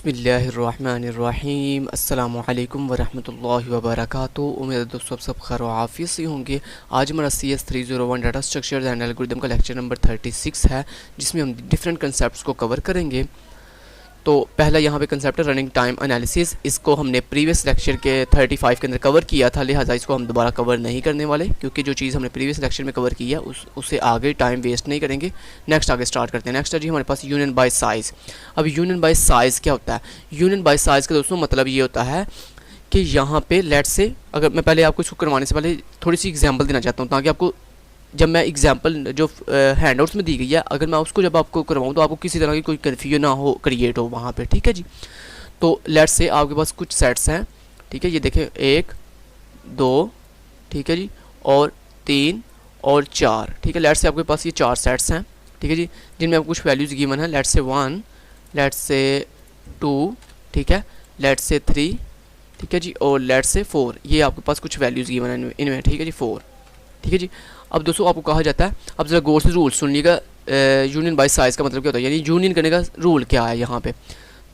बिस्मिल्लाहिर्रहमानिर्रहीम अस्सलामु अलैकुम वरहमतुल्लाहि वबरकातुहू। उम्मीद है दोस्तों आप सब खैर व आफियत से होंगे। आज हमारा CS301 data structures and algorithm का लेक्चर नंबर 36 है, जिसमें हम डिफरेंट कंसेप्ट्स को कवर करेंगे। तो पहला यहाँ पे कंसेप्ट है रनिंग टाइम एनालिसिस। इसको हमने प्रीवियस लेक्चर के 35 के अंदर कवर किया था, लिहाजा इसको हम दोबारा कवर नहीं करने वाले, क्योंकि जो चीज़ हमने प्रीवियस लेक्चर में कवर किया उससे आगे टाइम वेस्ट नहीं करेंगे। नेक्स्ट आगे स्टार्ट करते हैं। नेक्स्ट है जी हमारे पास यूनियन बाय साइज़। अब यूनियन बाय साइज़ क्या होता है? यूनियन बाय साइज़ का दोस्तों मतलब ये होता है कि यहाँ पे लेट से, अगर मैं पहले आपको इसको करवाने से पहले थोड़ी सी एग्जाम्पल देना चाहता हूँ, ताकि आपको जब मैं एग्जांपल जो हैंडआउट्स में दी गई है, अगर मैं उसको जब आपको करवाऊँ तो आपको किसी तरह की कोई कन्फ्यूजन ना हो, क्रिएट हो वहाँ पे। ठीक है जी। तो लेट्स से आपके पास कुछ सेट्स हैं, ठीक है, ये देखें 1 2, ठीक है जी, और 3 और 4, ठीक है। लेट्स से आपके पास ये 4 सेट्स हैं, ठीक है जी, जिनमें आपको कुछ वैल्यूज़ गिवन है। लेट्स से 1, लेट्स से 2, ठीक है, लेट्स से 3, ठीक है जी, और लेट्स से 4। ये आपके पास कुछ वैल्यूज़ गिवन है इनमें, ठीक है जी, 4, ठीक है जी। अब दोस्तों आपको कहा जाता है, अब ज़रा गौर से रूल सुन लीजिएगा, यूनियन बाय साइज़ का मतलब क्या होता है, यानी यूनियन करने का रूल क्या है यहाँ पे।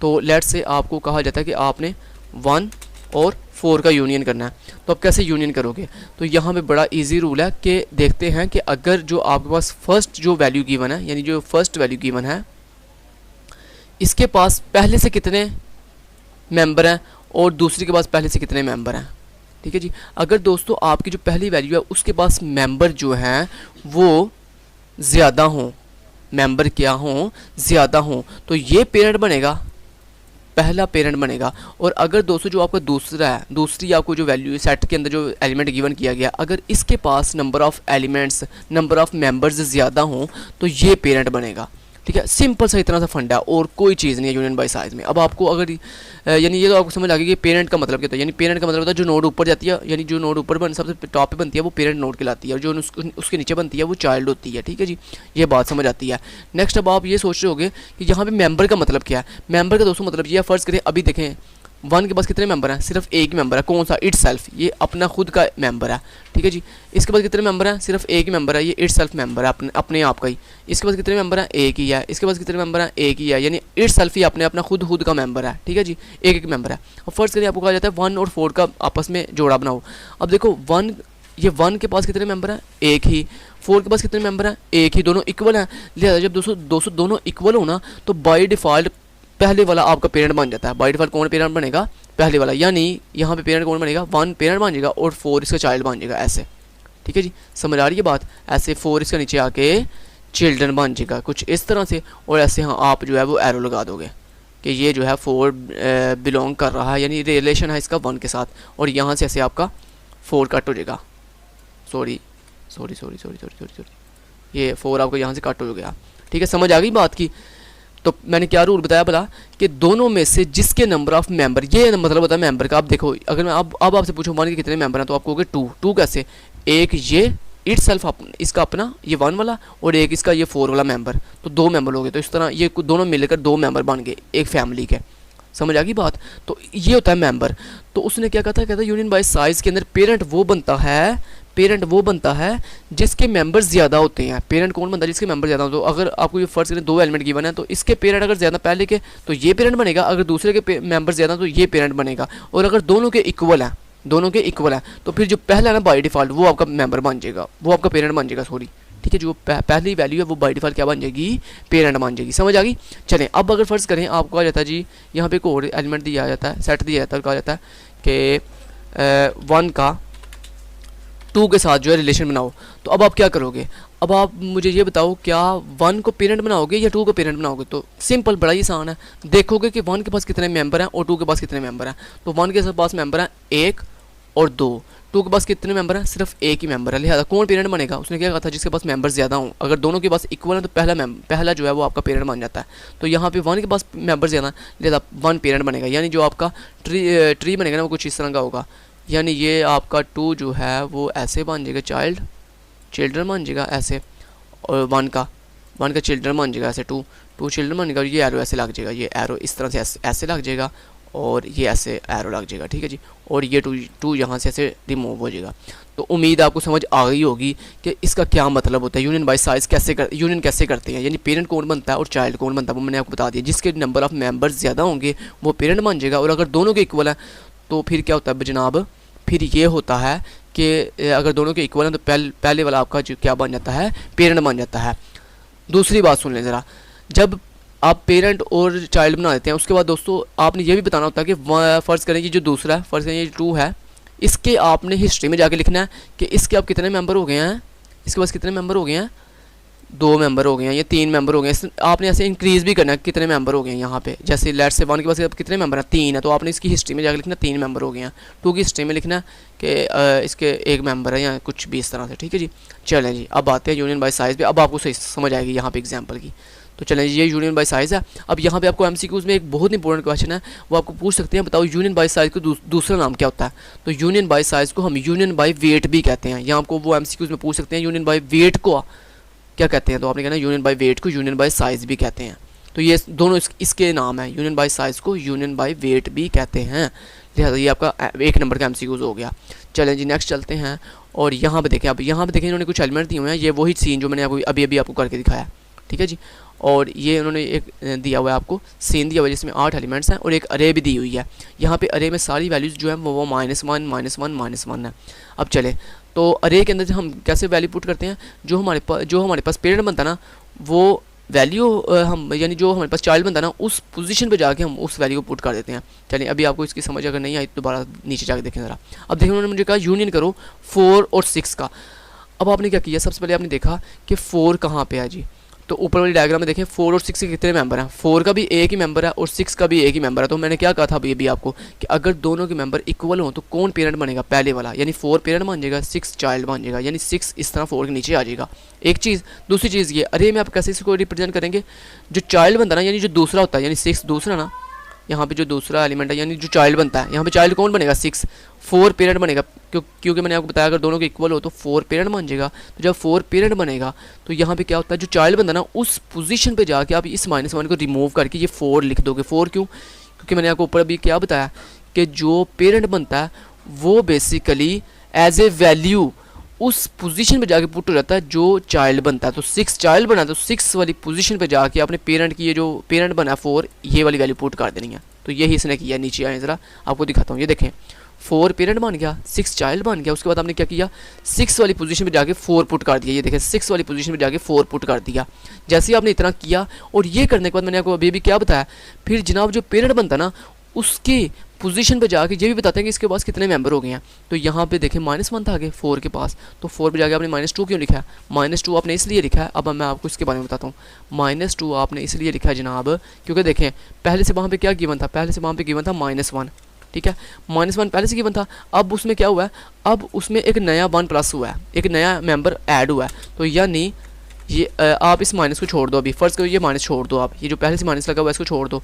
तो लेट्स से आपको कहा जाता है कि आपने 1 और 4 का यूनियन करना है। तो आप कैसे यूनियन करोगे? तो यहाँ पे बड़ा इजी रूल है कि देखते हैं कि अगर जो आपके पास फर्स्ट जो वैल्यू गिवन है, यानी जो फर्स्ट वैल्यू गिवन है, इसके पास पहले से कितने मेंबर हैं और दूसरी के पास पहले से कितने मेंबर हैं, ठीक है जी। अगर दोस्तों आपकी जो पहली वैल्यू है उसके पास मेंबर जो हैं वो ज़्यादा हों, मेंबर क्या हों, ज़्यादा हों, तो ये पेरेंट बनेगा, पहला पेरेंट बनेगा। और अगर दोस्तों जो आपका दूसरा है, दूसरी आपको जो वैल्यू सेट के अंदर जो एलिमेंट गिवन किया गया, अगर इसके पास number of elements, number of members ज़्यादा हों तो ये पेरेंट बनेगा, ठीक है। सिंपल सा इतना सा फंडा है और कोई चीज़ नहीं है यूनियन बाय साइज़ में। अब आपको अगर यानी ये तो आपको समझ आ गया कि पेरेंट का मतलब क्या होता है। यानी पेरेंट का मतलब होता है जो नोड ऊपर जाती है, यानी जो नोड ऊपर सबसे टॉप पे बनती है वो पेरेंट नोड कहलाती है, और जो उसके नीचे बनती है वो चाइल्ड होती है, ठीक है जी। ये बात समझ आती है। नेक्स्ट अब आप ये सोच रहे होगे कि यहाँ पे मेंबर का मतलब क्या है। मेंबर का दोस्तों मतलब ये फ़र्ज़ करें, अभी देखें 1 के पास कितने मेंबर हैं? सिर्फ एक ही मेंबर है। कौन सा? इटसेल्फ, ये अपना खुद का मेंबर है, ठीक है जी। इसके पास कितने मेंबर हैं? सिर्फ एक ही मेंबर है, ये इटसेल्फ मेंबर है, अपने आप का ही। इसके पास कितने मेंबर हैं? एक ही है। इसके पास कितने मेंबर हैं? एक ही है, यानी इटसेल्फ ही अपना खुद का मेंबर है, ठीक है जी, एक मेंबर है। और फर्स्ट करिए आपको कहा जाता है 1 और 4 का आपस में जोड़ा बनाओ। अब देखो 1 के पास कितने मेंबर हैं? एक ही। 4 के पास कितने मेंबर हैं? एक ही। दोनों इक्वल हैं, लिहाजा जब दोस्तों दोनों इक्वल हो ना, तो बाय डिफ़ॉल्ट पहले वाला आपका पेरेंट बन जाता है। बाय डिफ़ॉल्ट कौन पेरेंट बनेगा? पहले वाला। यानी यहाँ पे पेरेंट कौन बनेगा? 1 पेरेंट बन जाएगा और 4 इसका चाइल्ड बन जाएगा, ऐसे, ठीक है जी। समझ आ रही है बात? ऐसे 4 इसका नीचे आके चिल्ड्रन बन जाएगा कुछ इस तरह से, और ऐसे हाँ आप जो है वो एरो लगा दोगे कि ये जो है 4 बिलोंग कर रहा है, यानी रिलेशन है इसका 1 के साथ, और यहाँ से ऐसे आपका 4 कट हो जाएगा। सॉरी, ये 4 आपको यहाँ से कट हो गया, ठीक है। समझ आ गई बात की? तो मैंने क्या रूल बताया भला कि दोनों में से जिसके नंबर ऑफ़ मेंबर, ये मतलब होता है मेंबर का। अब देखो, अगर मैं अब आपसे पूछूं 1 के कितने मेंबर हैं, तो आप कहोगे 2 कैसे? एक ये इटसेल्फ इसका अपना ये 1 वाला, और एक इसका ये 4 वाला मेंबर, तो 2 मेंबर हो गए। तो इस तरह ये दोनों मिलकर 2 मेंबर बन गए एक फैमिली के। समझ आ गई बात? तो ये होता है मेंबर। तो उसने क्या कहा था, कहता है यूनियन बाय साइज़ के अंदर पेरेंट वो बनता है जिसके मेंबर्स ज़्यादा होते हैं। पेरेंट कौन बनता है? जिसके मेंबर ज़्यादा हो। तो अगर आपको ये फर्स्ट करें 2 एलिमेंट गिवन है, तो इसके पेरेंट अगर ज़्यादा पहले के तो ये पेरेंट बनेगा, अगर दूसरे के मेंबर ज़्यादा तो ये पेरेंट बनेगा, और अगर दोनों के इक्वल हैं तो फिर जो पहला है ना बाय डिफ़ॉल्ट वो आपका मेंबर बन जाएगा, वो आपका पेरेंट बन जाएगा, सॉरी, ठीक है। जो पहली वैल्यू है वो बाय डिफ़ॉल्ट क्या बन जाएगी? पेरेंट बन जाएगी। समझ आ गई? चलें अब अगर फ़र्ज़ करें आपको कहा जाता है जी, यहाँ पे एक और एलिमेंट दिया जाता है, सेट दिया जाता है, कहा जाता है कि 1 का 2 के साथ जो है रिलेशन बनाओ। तो अब आप क्या करोगे? अब आप मुझे ये बताओ, क्या 1 को पेरेंट बनाओगे या 2 को पेरेंट बनाओगे? तो सिंपल, बड़ा ही आसान है। देखोगे कि 1 के पास कितने मेंबर हैं और 2 के पास कितने मेंबर हैं। तो 1 के पास मेंबर हैं 1 और 2, 2 के पास कितने मेंबर हैं? सिर्फ एक ही मेंबर है, लिहाजा कौन पेरेंट बनेगा? उसने क्या कहा था, जिसके पास मेंबर ज़्यादा हों। अगर दोनों के पास इक्वल है तो पहला जो है वो आपका पेरेंट बन जाता है। तो यहाँ पे 1 के पास मेंबर ज़्यादा, लिहाजा 1 पेरेंट बनेगा, यानी जो आपका ट्री बनेगा ना वो कुछ इस तरह का होगा। यानी ये आपका 2 जो है वो ऐसे बन जाएगा, चिल्ड्रन बन जाएगा ऐसे, और 1 का चिल्ड्रन बन जाएगा ऐसे, 2 चिल्ड्रन बन जाएगा, और ये एरो ऐसे लग जाएगा, ये एरो इस तरह से ऐसे लग जाएगा, और ये ऐसे एरो लग जाएगा, ठीक है जी। और ये टू यहाँ से ऐसे रिमूव हो जाएगा। तो उम्मीद आपको समझ आ गई होगी कि इसका क्या मतलब होता है, यूनियन बाय साइज यूनियन कैसे करते हैं, यानी पेरेंट कौन बनता है और चाइल्ड कौन बनता है वो मैंने आपको बता दिया। जिसके नंबर ऑफ मेंबर्स ज़्यादा होंगे वो पेरेंट बन जाएगा, और अगर दोनों के इक्वल है तो फिर क्या होता है जनाब, फिर ये होता है कि अगर दोनों के इक्वल हैं तो पहले वाला आपका जो क्या बन जाता है, पेरेंट बन जाता है। दूसरी बात सुन लें ज़रा, जब आप पेरेंट और चाइल्ड बना देते हैं उसके बाद दोस्तों आपने ये भी बताना होता है कि फ़र्ज़ करें कि जो दूसरा है, फ़र्ज़ करें ये 2 है, इसके आपने हिस्ट्री में जाके लिखना है कि इसके अब कितने मेंबर हो गए हैं, इसके पास कितने मेंबर हो गए हैं, 2 मेंबर हो गए हैं या 3 मेंबर हो गए हैं। आपने ऐसे इंक्रीज़ भी करना है कितने मेंबर हो गए हैं यहाँ पे, जैसे लेट्स से 1 के पास अब कितने मेंबर हैं, 3 है, तो आपने इसकी हिस्ट्री में जाकर लिखना 3 मेंबर हो गए हैं। 2 की हिस्ट्री में लिखना है कि इसके 1 मेंबर है या कुछ भी इस तरह से, ठीक है जी। चलें जी, अब आते हैं यूनियन बाय साइज़ पे। अब आपको सही समझ आएगी यहाँ पे एग्जांपल की। तो चलें ये यूनियन बाय साइज़ है। अब यहाँ पे आपको एमसीक्यूज़ में एक बहुत इंपॉर्टेंट क्वेश्चन है, वो आपको पूछ सकते हैं, बताओ यूनियन बाय साइज़ को दूसरा नाम क्या होता है। तो यूनियन बाय साइज़ को हम यूनियन बाय वेट भी कहते हैं। यहाँ आपको वो एमसीक्यूज़ में पूछ सकते हैं यूनियन बाय वेट को क्या कहते हैं, तो आपने कहना यूनियन बाय वेट को यूनियन बाय साइज़ भी कहते हैं। तो ये दोनों इसके नाम है, यूनियन बाय साइज़ को यूनियन बाय वेट भी कहते हैं। लिहाजा ये आपका 1 नंबर का एमसीक्यूज़ हो गया। चलें जी नेक्स्ट चलते हैं, और यहाँ पे देखें, अब यहाँ पे देखें इन्होंने कुछ एलिमेंट दिए हुए हैं, ये वही सीन जो मैंने अभी आपको करके दिखाया, ठीक है जी। और ये उन्होंने एक दिया हुआ है आपको सीन दिया हुआ है जिसमें 8 एलिमेंट्स हैं और एक अरे भी दी हुई है। यहाँ पे अरे में सारी वैल्यूज़ जो है वो -1 -1 -1 है। अब चले तो अरे के अंदर हम कैसे वैल्यू पुट करते हैं, जो हमारे पास पेरेंट बनता ना वो वैल्यू हम यानी जो हमारे पास चाइल्ड बनता ना उस पोजीशन पे जाके हम उस वैल्यू को पुट कर देते हैं। चलिए अभी आपको इसकी समझ अगर नहीं आई तो दोबारा नीचे जाके देखें ज़रा। अब देखिए उन्होंने मुझे कहा यूनियन करो 4 और 6 का। अब आपने क्या किया, सबसे पहले आपने देखा कि 4 कहाँ पे है जी। तो ऊपर वाली डायग्राम में देखें 4 और 6 के कितने मेंबर हैं, 4 का भी एक ही मेंबर है और 6 का भी एक ही मेंबर है। तो मैंने क्या कहा था अभी भी आपको कि अगर दोनों के मेंबर इक्वल हों तो कौन पेरेंट बनेगा, पहले वाला, यानी 4 पेरेंट बन जाएगा, 6 चाइल्ड बन जाएगा, यानी 6 इस तरह 4 के नीचे आ जाएगा। एक चीज़, दूसरी चीज़ ये अरे में आप कैसे इसको रिप्रेजेंट करेंगे, जो चाइल्ड बनता है ना, यानी जो दूसरा होता है, यानी 6 दूसरा ना, यहाँ पे जो दूसरा एलिमेंट है यानी जो चाइल्ड बनता है, यहाँ पे चाइल्ड कौन बनेगा, 6, 4 पेरेंट बनेगा, क्योंकि मैंने आपको बताया अगर दोनों के इक्वल हो तो 4 पेरेंट बन जाएगा। तो जब 4 पेरेंट बनेगा तो यहाँ पे क्या होता है, जो चाइल्ड बनता है ना उस पोजीशन पे जाके आप इस -1 को रिमूव करके ये 4 लिख दोगे। 4 क्यों, क्योंकि मैंने आपको ऊपर अभी क्या बताया कि जो पेरेंट बनता है वो बेसिकली एज ए वैल्यू उस पोजीशन पे जाके पुट हो जाता है जो चाइल्ड बनता है। तो 6 चाइल्ड बना तो 6 वाली पोजीशन पे जाके आपने पेरेंट की ये जो पेरेंट बना 4 ये वाली वैल्यू पुट कर देनी है। तो यही इसने किया। नीचे आए ज़रा आपको दिखाता हूँ, ये देखें 4 पेरेंट बन गया, 6 चाइल्ड बन गया। उसके बाद आपने क्या किया, 6 वाली पोजीशन पे जाके 4 पुट कर दिया। ये देखें 6 वाली पोजीशन पे जाके 4 पुट कर दिया। जैसे ही आपने इतना किया और ये करने के बाद मैंने आपको अभी भी क्या बताया, फिर जनाब जो पेरेंट बनता ना उसकी पोजीशन पे जाके ये भी बताते हैं कि इसके पास कितने मेंबर हो गए हैं। तो यहाँ पे देखें -1 था आगे 4 के पास, तो 4 पे जाके आपने -2 क्यों लिखा है, -2 आपने इसलिए लिखा है। अब मैं आपको इसके बारे में बताता हूँ। -2 आपने इसलिए लिखा है जनाब क्योंकि देखें पहले से वहाँ पे क्या गिवन था, पहले से वहाँ पे गिवन था -1, ठीक है, -1 पहले से गिवन था। अब उसमें क्या हुआ है, अब उसमें एक नया 1 प्लस हुआ है, एक नया मेंबर ऐड हुआ है। तो यानी ये आप इस माइनस को छोड़ दो, अभी फ़र्ज़ करो ये माइनस छोड़ दो, आप ये जो पहले से माइनस लगा हुआ है इसको छोड़ दो।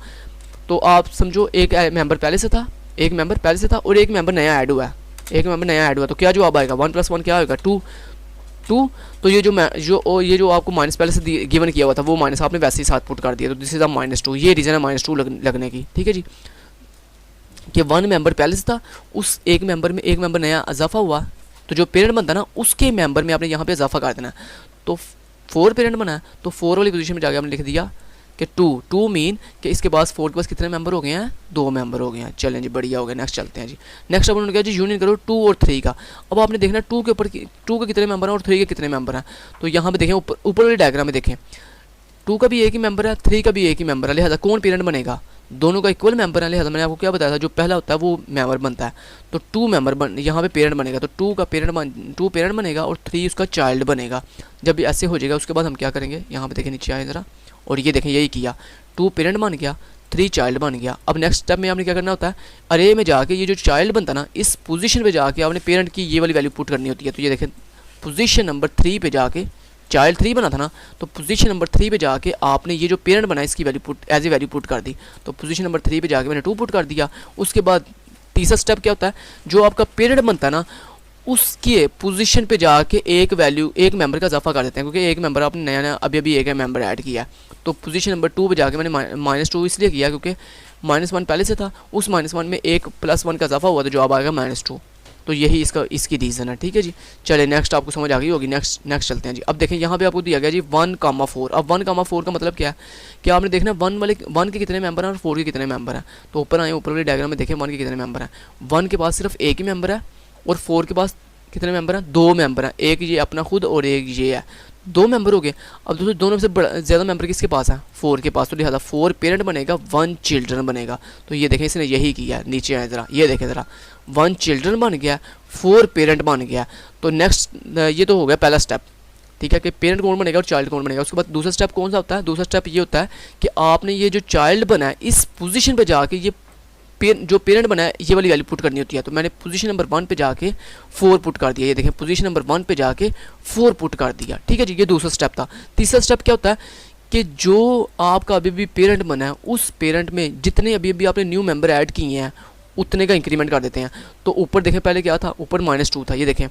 तो आप समझो एक मेंबर पहले से था, एक मेंबर पहले से था और एक मेंबर नया ऐड हुआ है, एक मेंबर नया ऐड हुआ। तो क्या जवाब आएगा, 1 + 1 क्या होगा 2। तो ये जो आपको माइनस पहले से गिवन किया हुआ था वो माइनस आपने वैसे ही साथ पुट कर दिया। तो दिस इज -2, ये रीज़न है -2 लगने की, ठीक है जी, कि 1 मेंबर पहले से था, उस एक मेंबर में एक मेंबर नया इजाफा हुआ, तो जो पेरेंट बनता ना उसके मेंबर में आपने यहाँ पे इजाफा कर देना। तो 4 पेरेंट बना है तो 4 वाली पोजीशन में जाके आपने लिख दिया कि 2 मीन कि इसके पास 4 के पास कितने मेंबर हो गए हैं, 2 मेंबर हो गए हैं। चलें जी बढ़िया हो गया। नेक्स्ट चलते हैं जी। नेक्स्ट अब उन्होंने कहा जी यूनियन करो 2 और 3 का। अब आपने देखना 2 के ऊपर 2 के कितने मेंबर हैं और 3 के कितने मेंबर हैं। तो यहाँ पे देखें ऊपर वाले डायग्राम में देखें 2 का भी एक ही मेंबर है, 3 का भी एक ही मेंबर है, लिहाजा कौन पेरेंट बनेगा, दोनों का इक्वल मेंबर है। लिहाजा मैंने आपको क्या बताया था, जो पहला होता है वो मेंबर बनता है। तो 2 मेंबर यहाँ पे पेरेंट बनेगा, तो 2 पेरेंट बनेगा और 3 उसका चाइल्ड बनेगा। जब ऐसे हो जाएगा उसके बाद हम क्या करेंगे, यहाँ पे देखें नीचे आए ज़रा और ये देखें यही किया, 2 पेरेंट बन गया, 3 चाइल्ड बन गया। अब नेक्स्ट स्टेप में आपने क्या करना होता है, अरे में जाके ये जो चाइल्ड बनता है ना इस पोजीशन पे जाके आपने पेरेंट की ये वाली वैल्यू पुट करनी होती है। तो ये देखें पोजीशन नंबर 3 पे जाके, चाइल्ड 3 बना था ना, तो पोजीशन नंबर 3 पे जाके आपने ये जो पेरेंट बना इसकी value put as a value put कर दी। तो पोजीशन नंबर 3 पे जाके मैंने 2 पुट कर दिया। उसके बाद तीसरा स्टेप क्या होता है, जो आपका पेरेंट बनता है ना उसके पोजीशन पे जाके एक मेंबर का इजाफा कर देते हैं, क्योंकि एक मेंबर आपने नया अभी एक मेंबर ऐड किया है। तो पोजीशन नंबर 2 पे जाके मैंने -2 इसलिए किया क्योंकि -1 पहले से था, उस -1 में एक +1 का इजाफा हुआ तो जवाब आएगा -2। तो यही इसकी रीज़न है, ठीक है जी। चले नेक्स्ट आपको समझ आ गई होगी, नेक्स्ट चलते हैं जी। अब देखें यहाँ पे आपको दिया गया जी 1,4। अब 1,4 का मतलब क्या है कि आपने देखना 1 के कितने मेंबर हैं और 4 के कितने मेंबर हैं। तो ऊपर आए, ऊपर वाले डायग्राम में देखें 1 के कितने मेंबर हैं। 1 के पास सिर्फ एक ही मेंबर है और 4 के पास कितने मेंबर हैं, 2 मेंबर हैं, एक ये अपना खुद और एक ये है, 2 मेंबर हो गए। अब दोस्तों दोनों में से ज़्यादा मेंबर किसके पास है, 4 के पास, तो लिहाजा 4 पेरेंट बनेगा, 1 चिल्ड्रन बनेगा। तो ये देखें इसने यही किया है, नीचे आए ज़रा, ये देखें ज़रा, 1 चिल्ड्रन बन गया, 4 पेरेंट बन गया। तो नेक्स्ट ये तो हो गया पहला स्टेप, ठीक है, कि पेरेंट कौन बनेगा और चाइल्ड कौन बनेगा। उसके बाद दूसरा स्टेप कौन सा होता है, दूसरा स्टेप ये होता है कि आपने ये जो चाइल्ड बना है इस पोजीशन पे जाके ये जो पेरेंट बना है ये वाली वैल्यू पुट करनी होती है। तो मैंने पोजीशन नंबर 1 पे जाके 4 पुट कर दिया, ये देखें पोजीशन नंबर 1 पे जाके 4 पुट कर दिया, ठीक है जी। ये दूसरा स्टेप था। तीसरा स्टेप क्या होता है कि जो आपका अभी भी पेरेंट बना है उस पेरेंट में जितने अभी आपने न्यू मेंबर ऐड किए हैं उतने का इंक्रीमेंट कर देते हैं। तो ऊपर देखें पहले क्या था, ऊपर -2 था, ये देखें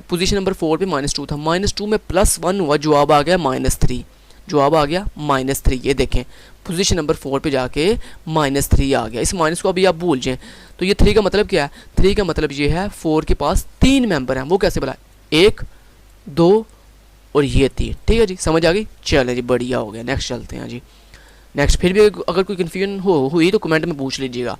पोजीशन नंबर 4 पे -2 था, -2 में +1 हुआ, जवाब आ गया -3, जवाब आ गया -3। ये देखें पोजीशन नंबर 4 पे जाके -3 आ गया। इस माइनस को अभी आप भूल जाएं। तो ये 3 का मतलब क्या है, 3 का मतलब ये है 4 के पास 3 मेंबर हैं। वो कैसे बोला, 1 2 और ये 3, ठीक है जी, समझ आ गई। चले जी बढ़िया हो गया। नेक्स्ट चलते हैं जी। नेक्स्ट फिर भी अगर कोई कन्फ्यूजन हुई तो कमेंट में पूछ लीजिएगा।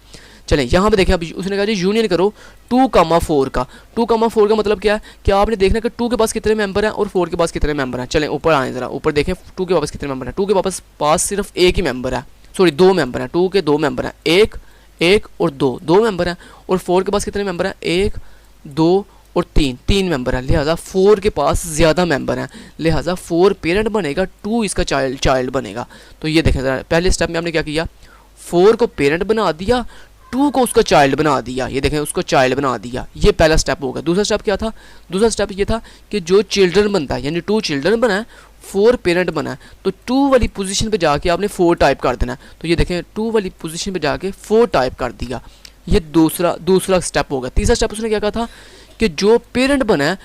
चलें यहाँ पे देखें, अभी उसने कहा जी यूनियन करो 2,4 का। 2,4 का मतलब क्या है कि आपने देखना कि 2 के पास कितने मेंबर हैं और 4 के पास कितने मेंबर हैं। चलें ऊपर आए ज़रा, ऊपर देखें 2 के पास कितने मेंबर हैं। 2 के पास सिर्फ एक ही मेंबर है, सॉरी 2 मेंबर हैं। 2 के 2 मेंबर हैं, 1 और 2 मेंबर हैं। और 4 के पास कितने मेंबर हैं, 1 2 और 3 मेंबर हैं। लिहाजा 4 के पास ज़्यादा मेंबर हैं, लिहाजा 4 पेरेंट बनेगा, 2 इसका चाइल्ड बनेगा। तो ये देखें ज़रा, पहले स्टेप में आपने क्या किया, 4 को पेरेंट बना दिया, 2 को उसका चाइल्ड बना दिया, ये देखें उसको चाइल्ड बना दिया। ये पहला स्टेप होगा। दूसरा स्टेप क्या था, दूसरा स्टेप ये था कि जो चिल्ड्रन बनता है, यानी 2 चिल्ड्रन बना है, 4 पेरेंट बना है, तो 2 वाली पोजीशन पे जाके आपने 4 टाइप कर देना है। तो ये देखें 2 वाली पोजीशन पे जाके 4 टाइप कर दिया। ये दूसरा स्टेप होगा। तीसरा स्टेप उसने क्या कहा था कि जो पेरेंट बना है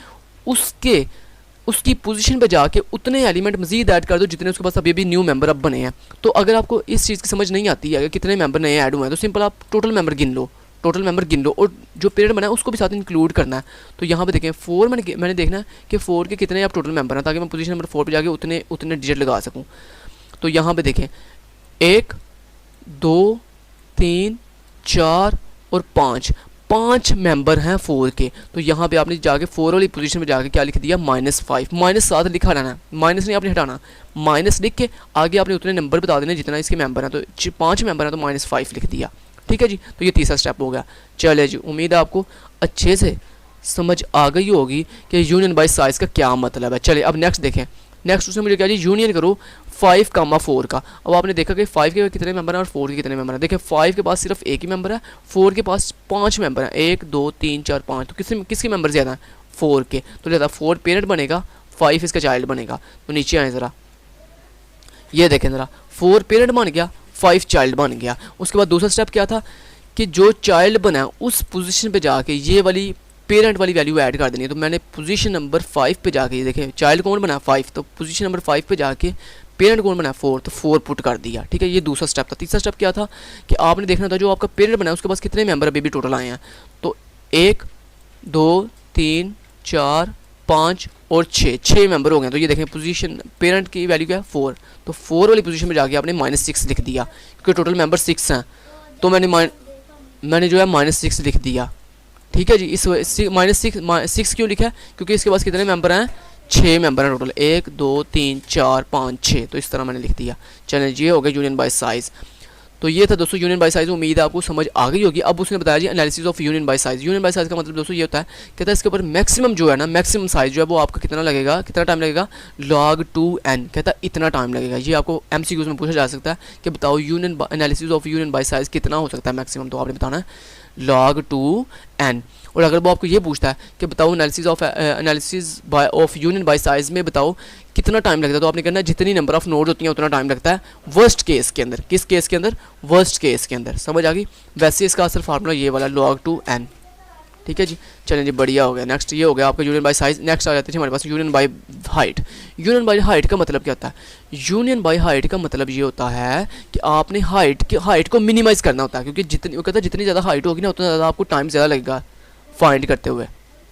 उसकी पोजीशन पे जाके उतने एलिमेंट मजीद ऐड कर दो जितने उसके पास अभी भी न्यू मेंबर अब बने हैं। तो अगर आपको इस चीज़ की समझ नहीं आती है कि कितने मेंबर नए ऐड हुए हैं, तो सिंपल आप टोटल मेंबर गिन लो और जो पेरेंट बना है उसको भी साथ इंक्लूड करना है। तो यहाँ पे देखें 4 मैंने देखना है कि 4 के कितने आप टोटल मेंबर हैं, ताकि मैं पोजीशन नंबर 4 पे जाके उतने डिजिट लगा सकूँ। तो यहाँ पे देखें 1 2 3 4 और 5 मेंबर हैं 4 के। तो यहाँ पे आपने जाके 4 वाली पोजीशन में जाके क्या लिख दिया, -5, -7 लिखा रहना है, माइनस नहीं आपने हटाना, माइनस लिख के आगे आपने उतने नंबर बता देने जितना इसके मेंबर हैं। तो 5 मेंबर हैं तो -5 लिख दिया, ठीक है जी। तो ये तीसरा स्टेप हो गया। चले जी, उम्मीद है आपको अच्छे से समझ आ गई होगी कि यूनियन बाय साइज का क्या मतलब है। चलिए अब नेक्स्ट देखें। नेक्स्ट उसने मुझे क्या जी, यूनियन करो 5,4 का। अब आपने देखा कि 5 के कितने मेंबर हैं और 4 के कितने मेंबर हैं। देखिए 5 के पास सिर्फ एक ही मेंबर है, 4 के पास 5 मेंबर हैं, 1 2 3 4 5। तो किसके मेंबर ज़्यादा हैं, 4 के। तो ज़्यादा 4 पेरेंट बनेगा, 5 इसका चाइल्ड बनेगा। तो नीचे आए ज़रा, ये देखें ज़रा, 4 पेरेंट बन गया, 5 चाइल्ड बन गया। उसके बाद दूसरा स्टेप क्या था कि जो चाइल्ड बना है उस पोजीशन पे जाके ये वाली पेरेंट वाली वैल्यू ऐड कर देनी है। तो मैंने पोजीशन नंबर 5 पे जाके, ये देखें चाइल्ड कौन बना 5, तो पोजीशन नंबर 5 पे जाके पेरेंट कौन बना 4, तो 4 पुट कर दिया, ठीक है। ये दूसरा स्टेप था। तीसरा स्टेप क्या था कि आपने देखना था जो आपका पेरेंट बना है उसके पास कितने मेंबर अभी भी टोटल आए हैं। तो 1 2 3 4 5 और 6 मेंबर हो गए। तो ये देखें पोजीशन पेरेंट की वैल्यू क्या है 4, तो 4 वाली पोजीशन में जाके आपने -6 लिख दिया, क्योंकि टोटल मेंबर 6 हैं। तो मैंने जो है -6 लिख दिया, ठीक है जी। इस -6 क्यों लिखा है, क्योंकि इसके पास कितने मेंबर हैं, 6 मेंबर हैं टोटल, 1 2 3 4 5 6। तो इस तरह मैंने लिख दिया। चलिए ये हो गया यूनियन बाय साइज। तो ये था दोस्तों यूनियन बाय साइज। उम्मीद है आपको समझ आ गई होगी। अब उसने बताया जी analysis of union by size. Union by size का मतलब दोस्तों ये होता है, कहता है इसके ऊपर मैक्सिमम जो है ना, मैक्सिमम साइज जो है वो आपका कितना लगेगा, कितना टाइम लगेगा, log 2n, कहता है इतना टाइम लगेगा। ये आपको MCQs में पूछा जा सकता है कि बताओ analysis of union by size कितना हो सकता है मैक्सिमम, तो आपने बताना है log 2n। और अगर वो आपको ये पूछता है कि बताओ analysis of union by size में बताओ कितना टाइम लगता है, तो आपने कहना है जितनी नंबर ऑफ नोड होती हैं उतना टाइम लगता है वर्स्ट केस के अंदर। किस केस के अंदर, वर्स्ट केस के अंदर। समझ आ गई। वैसे इसका असल फार्मूला ये वाला log 2n, ठीक है जी। चलें जी, बढ़िया हो गया। नेक्स्ट ये हो गया आपका यूनियन बाय साइज। नेक्स्ट आ जाते हैं हमारे पास union by height. Union by height का मतलब क्या होता है? यूनियन बाय हाइट का मतलब ये होता है कि आपने हाइट को मिनिमाइज़ करना होता है, क्योंकि जितनी वो कहता है जितनी ज़्यादा हाइट होगी ना उतना ज़्यादा आपको टाइम ज़्यादा लगेगा फाइंड करते हुए,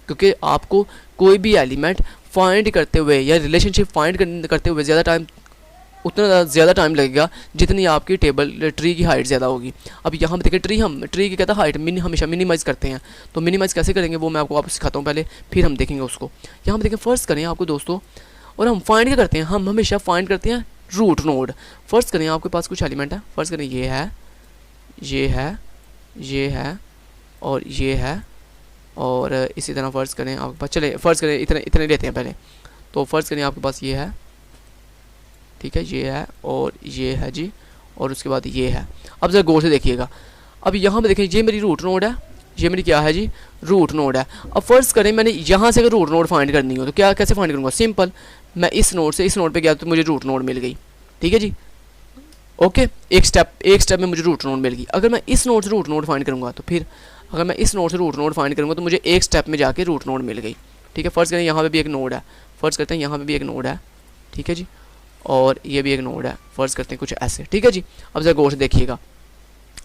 क्योंकि आपको कोई भी एलिमेंट फाइंड करते हुए या रिलेशनशिप फाइंड करते हुए उतना ज़्यादा टाइम लगेगा जितनी आपकी ट्री की हाइट ज़्यादा होगी। अब यहाँ पे देखिए ट्री की कहता है हाइट हमेशा मिनिमाइज़ करते हैं, तो मिनिमाइज़ कैसे करेंगे वो मैं आपको वापस सिखाता हूँ पहले, फिर हम देखेंगे उसको। यहाँ पे देखिए फ़र्स्ट करें आपको दोस्तों, और हम फाइंड क्या करते हैं, हम हमेशा फाइंड करते हैं रूट नोड। फर्स्ट करें आपके पास कुछ एलिमेंट है, फर्स्ट करें ये है, ये है, ये है और ये है, और इसी तरह फ़र्ज करें आपके पास, चले फ़र्ज करें इतने लेते हैं पहले। तो फ़र्ज करें आपके पास ये है, ठीक है, ये है और ये है जी, और उसके बाद ये है। अब ज़रा गौर से देखिएगा, अब यहाँ पे देखें ये मेरी रूट नोड है, ये मेरी क्या है जी, रूट नोड है। अब फ़र्ज़ करें मैंने यहाँ से अगर रूट नोड फाइंड करनी हो तो क्या कैसे फाइंड करूँगा? सिंपल, मैं इस नोड से इस नोड पे गया तो मुझे रूट नोड मिल गई, ठीक है जी। ओके, एक स्टेप में मुझे रूट नोड मिल गई। अगर मैं इस नोड से रूट नोड फाइंड करूँगा तो फिर अगर मैं इस नोड से रूट नोड फाइंड करूँगा तो मुझे एक स्टेप में जाके रूट नोड मिल गई, ठीक है। फ़र्ज़ करें यहाँ पे भी एक नोड है, फ़र्ज़ करते हैं यहाँ पे भी एक नोड है, ठीक है जी, और ये भी एक नोड है, फ़र्ज़ करते हैं कुछ ऐसे, ठीक है जी। अब ज़रा गौर से देखिएगा,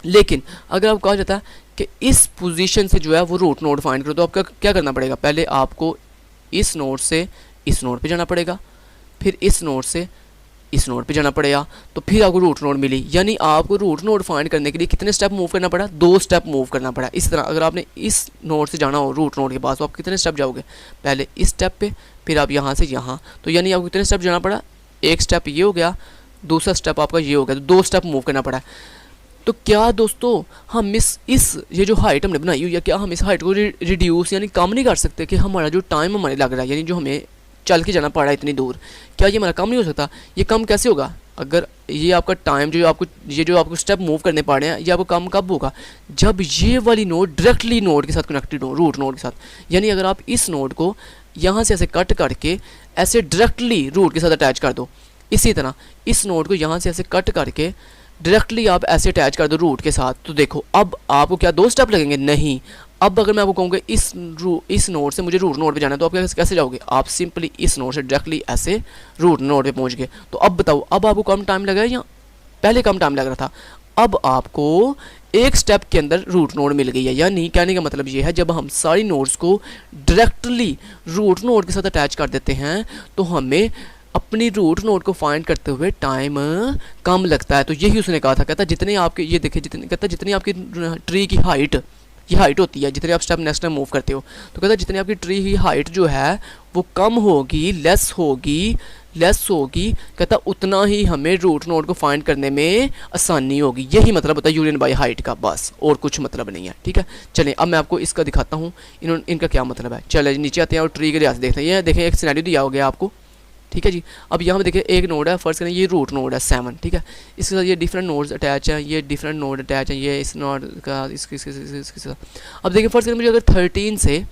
लेकिन अगर आपको कहा जाता है कि इस पोजीशन से जो है वो रूट नोड फाइंड करो, तो आपका क्या करना पड़ेगा? पहले आपको इस नोड से इस नोड पे जाना पड़ेगा, फिर इस नोड से इस नोड पे जाना पड़ेगा, तो फिर आपको रूट नोड मिली। यानी आपको रूट नोड फाइंड करने के लिए कितने स्टेप मूव करना पड़ा? 2 स्टेप मूव करना पड़ा। इस तरह अगर आपने इस नोड से जाना हो रूट नोड के पास तो आप कितने स्टेप जाओगे? पहले इस स्टेप पे, फिर आप यहाँ से यहाँ, तो यानी आपको कितने स्टेप जाना पड़ा? एक स्टेप ये हो गया, दूसरा स्टेप आपका ये हो गया, तो 2 स्टेप मूव करना पड़ा। तो क्या दोस्तों हम इस ये जो हाइट हमने बनाई हुई है, क्या हम इस हाइट को रिड्यूस यानी कम नहीं कर सकते कि हमारा जो टाइम हमारे लग रहा है, यानी जो हमें चल के जाना पड़ा है इतनी दूर, क्या ये हमारा कम नहीं हो सकता? ये कम कैसे होगा? अगर ये आपका टाइम जो आपको स्टेप मूव करने पड़ रहे हैं, ये आपको कम कब होगा? जब ये वाली नोड डायरेक्टली नोड के साथ कनेक्टेड हो, रूट नोड के साथ। यानी अगर आप इस नोड को यहाँ से ऐसे कट करके ऐसे डायरेक्टली रूट के साथ अटैच कर दो, इसी तरह इस नोड को यहाँ से ऐसे कट करके डायरेक्टली आप ऐसे अटैच कर दो रूट के साथ, तो देखो अब आपको क्या 2 स्टेप लगेंगे? नहीं। अब अगर मैं आपको कहूँगा इस नोड से मुझे रूट नोड पे जाना है, तो आप कैसे जाओगे? आप सिंपली इस नोड से डायरेक्टली ऐसे रूट नोड पे पहुँच गए। तो अब बताओ, अब आपको कम टाइम लगा या पहले कम टाइम लग रहा था? अब आपको एक स्टेप के अंदर रूट नोड मिल गई है। यानी कहने का मतलब ये है, जब हम सारी नोड्स को डायरेक्टली रूट नोड के साथ अटैच कर देते हैं तो हमें अपनी रूट नोड को फाइंड करते हुए टाइम कम लगता है। तो यही उसने कहा था, कहता जितने आपके ये देखिए जितनी आपकी ट्री की हाइट, ये हाइट होती है जितने आप स्टेप नेक्स्ट टाइम मूव करते हो, तो कहता जितनी आपकी ट्री की हाइट जो है वो कम होगी, लेस होगी, कहता उतना ही हमें रूट नोड को फाइंड करने में आसानी होगी। यही मतलब होता है यूनियन बाय हाइट का, बस और कुछ मतलब नहीं है, ठीक है। चलिए अब मैं आपको इसका दिखाता हूँ इनका क्या मतलब है। चलिए नीचे आते हैं और ट्री के लिहाज से देखते हैं। ये देखें एक सिनेरियो दिया हो गया आपको, ठीक है जी। अब यहाँ पे देखिए एक नोड है, फर्स्ट करें ये रूट नोड है 7, ठीक है। इसके साथ ये डिफरेंट नोड्स अटैच हैं, ये डिफरेंट नोड अटैच हैं, ये इस नोड का इसके साथ। अब देखिए फर्स्ट करें मुझे अगर 13 से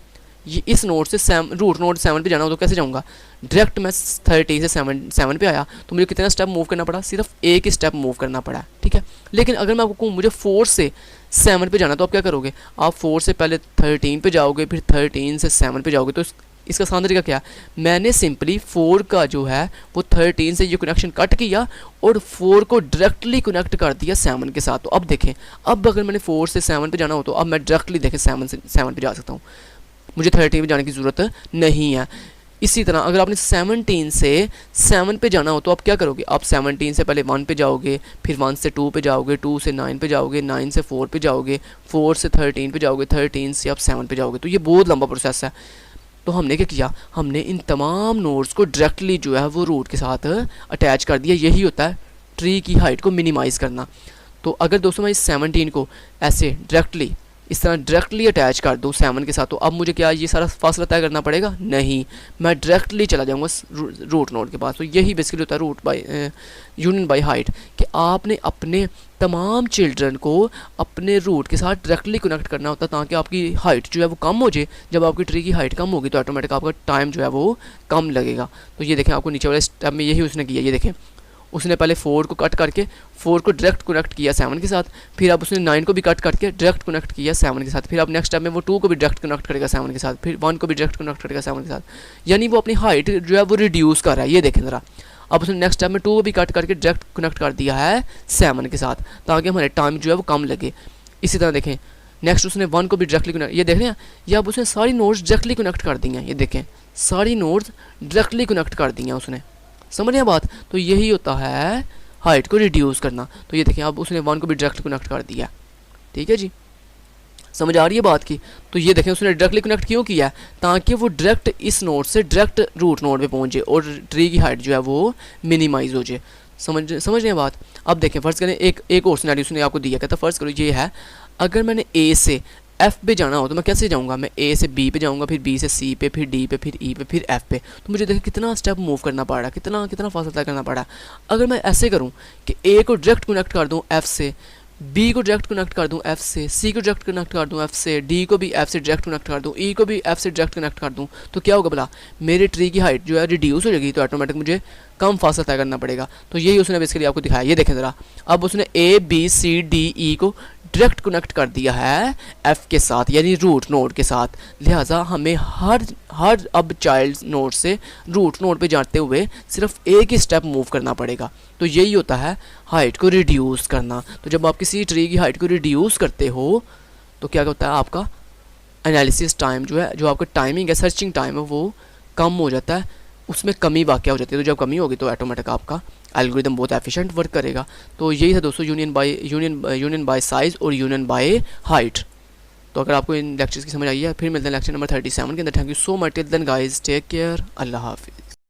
ये इस नोड से रूट नोड 7 पे जाना हो तो कैसे जाऊँगा? डायरेक्ट मैं 13 से 7 पे आया तो मुझे कितना स्टेप मूव करना पड़ा? सिर्फ एक ही स्टेप मूव करना पड़ा, ठीक है। लेकिन अगर मैं आपको कहूँ मुझे 4 से 7 पे जाना, तो आप क्या करोगे? आप 4 से पहले 13 पे जाओगे, फिर 13 से 7 पे जाओगे। तो इसका आसान तरीका क्या? मैंने सिंपली 4 का जो है वो 13 से ये कनेक्शन कट किया और 4 को डायरेक्टली कनेक्ट कर दिया 7 के साथ। तो अब देखें, अब अगर मैंने 4 से 7 पे जाना हो तो अब मैं डायरेक्टली देखें 7 पे जा सकता हूँ, मुझे 13 पे जाने की ज़रूरत नहीं है। इसी तरह अगर आपने 17 से 7 पे जाना हो तो आप क्या करोगे? आप 17 से पहले 1 पे जाओगे, फिर 1 से 2 पे जाओगे, 2 से 9 पे जाओगे, 9 से 4 पे जाओगे, 4 से 13 पे जाओगे, 13 से आप 7 पे जाओगे। तो ये बहुत लंबा प्रोसेस है। तो हमने क्या किया? हमने इन तमाम नोड्स को डायरेक्टली जो है वो रूट के साथ अटैच कर दिया। यही होता है ट्री की हाइट को मिनिमाइज़ करना। तो अगर दोस्तों मैं इस 17 को ऐसे डायरेक्टली इस तरह डायरेक्टली अटैच कर दूँ 7 के साथ, तो अब मुझे क्या ये सारा फासला तय करना पड़ेगा? नहीं, मैं डायरेक्टली चला जाऊँगा रूट नोड के पास। तो यही बेसिकली होता है root by union by height, कि आपने अपने तमाम चिल्ड्रन को अपने रूट के साथ डायरेक्टली कनेक्ट करना होता है ताकि आपकी हाइट जो है वो कम हो जाए। जब आपकी ट्री की हाइट कम होगी तो ऑटोमेटिक आपका टाइम जो है वो कम लगेगा। तो ये देखें, आपको नीचे वाले स्टेप में यही उसने किया, ये देखें। उसने पहले 4 को कट करके 4 को डायरेक्ट कनेक्ट किया 7 के साथ, फिर अब उसने 9 को भी कट करके डायरेक्ट कनेक्ट किया 7 के साथ, फिर अब नेक्स्ट स्टेप में वो 2 को भी डायरेक्ट कनेक्ट करेगा 7 के साथ, फिर 1 को भी डायरेक्ट कनेक्ट करेगा 7 के साथ। यानी वो अपनी हाइट जो है वो रिड्यूस कर रहा है। ये देखें ज़रा, अब उसने नेक्स्ट स्टेप में 2 को भी कट करके डायरेक्ट कनेक्ट कर दिया है 7 के साथ, ताकि हमारे टाइम जो है वो कम लगे। इसी तरह देखें नेक्स्ट उसने 1 को भी डायरेक्टली कनेक्ट, ये देख रहे हैं, ये अब उसने सारी नोड्स डायरेक्टली कनेक्ट कर दी हैं। ये देखें सारी नोड्स डायरेक्टली कनेक्ट कर दी हैं उसने, समझ रहे हैं बात। तो यही होता है हाइट को रिड्यूस करना। तो ये देखें अब उसने 1 को भी डायरेक्टली कनेक्ट कर दिया, ठीक है जी, समझ आ रही है बात की। तो ये देखें उसने डायरेक्टली कनेक्ट क्यों किया है, ताकि वो डायरेक्ट इस नोड से डायरेक्ट रूट नोड पे पहुंचे और ट्री की हाइट जो है वो मिनिमाइज हो जाए। समझ रहे हैं बात। अब देखें फ़र्ज़ करें एक और सिनेरियो उसने आपको दिया, कहता फ़र्ज़ करो ये है, अगर मैंने ए से एफ पे जाना हो तो मैं कैसे जाऊंगा, मैं ए से बी पे जाऊंगा, फिर बी से सी पे, फिर डी पे, फिर ई पे, फिर एफ पे। तो मुझे देखिए कितना स्टेप मूव करना पड़ रहा है, कितना फासला तय करना पड़ रहा है। अगर मैं ऐसे करूं कि ए को डायरेक्ट कनेक्ट कर दूं एफ से, बी को डायरेक्ट कनेक्ट कर दूं एफ से, सी को डायरेक्ट कनेक्ट कर दूं एफ से, डी को भी एफ से डायरेक्ट कनेक्ट कर दूं, ई को भी एफ से डायरेक्ट कनेक्ट कर दूं, तो क्या होगा भला, मेरे ट्री की हाइट जो है रिड्यूस हो जाएगी। तो ऑटोमेटिक मुझे कम फासला तय करना पड़ेगा। तो यही उसने बेसिकली आपको दिखाया। ये देखें ज़रा, अब उसने A B C D E को डायरेक्ट कनेक्ट कर दिया है एफ के साथ, यानी रूट नोड के साथ। लिहाजा हमें हर अब चाइल्ड नोड से रूट नोड पे जाते हुए सिर्फ एक ही स्टेप मूव करना पड़ेगा। तो यही होता है हाइट को रिड्यूस करना। तो जब आप किसी ट्री की हाइट को रिड्यूस करते हो तो क्या होता है, आपका एनालिसिस टाइम जो है, जो आपका टाइमिंग है, सर्चिंग टाइम है, वो कम हो जाता है, उसमें कमी वाक़या हो जाती है। तो जब कमी होगी तो ऑटोमेटिक आपका एल्गोरिदम बहुत एफिशिएंट वर्क करेगा। तो यही था दोस्तों यूनियन बाय साइज़ और यूनियन बाय हाइट। तो अगर आपको इन लेक्चर्स की समझ आई है, फिर मिलते हैं लेक्चर नंबर 37 के अंदर। Thank you so much, till then guys, take care, अल्लाह हाफिज़।